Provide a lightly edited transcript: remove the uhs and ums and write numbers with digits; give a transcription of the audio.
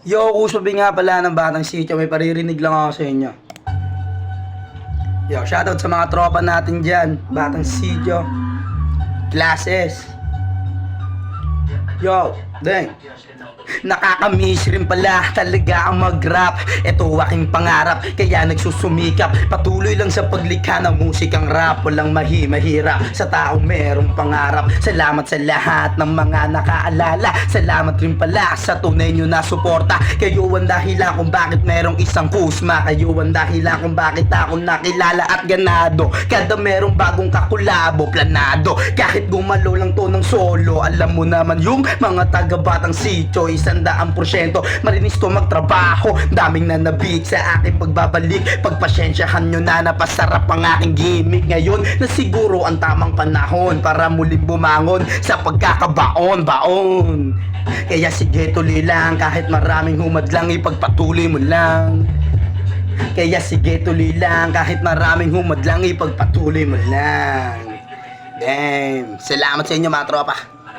Yo, Kusubi nga pala ng Batang Sityo. May paririnig lang ako sa inyo. Yo, shoutout sa mga tropa natin dyan. Batang Sityo. Classes. Yo, deng. Nakakamiss rin pala talaga ang mag-rap. Ito aking pangarap, kaya nagsusumikap. Patuloy lang sa paglikha ng musikang rap. Walang mahirap sa taong merong pangarap. Salamat sa lahat ng mga nakaalala. Salamat rin pala sa tunay nyo na suporta. Kayo ang dahilan kung bakit merong isang kusma. Kayo ang dahilan kung bakit ako nakilala at ganado. Kada merong bagong kakulabo, planado. Kahit gumalo lang to ng solo, alam mo naman yung mga taga-Batang Sityo, 100% marinis to magtrabaho. Daming nanabik sa aking pagbabalik. Pagpasensyahan nyo na napasarap ang aking gimmick. Ngayon na siguro ang tamang panahon para muling bumangon sa pagkakabaon-baon. Kaya sige, tuloy lang. Kahit maraming humadlang, ipagpatuloy mo lang. Kaya sige, tuloy lang. Kahit maraming humadlang, ipagpatuloy mo lang. Damn. Salamat sa inyo mga tropa.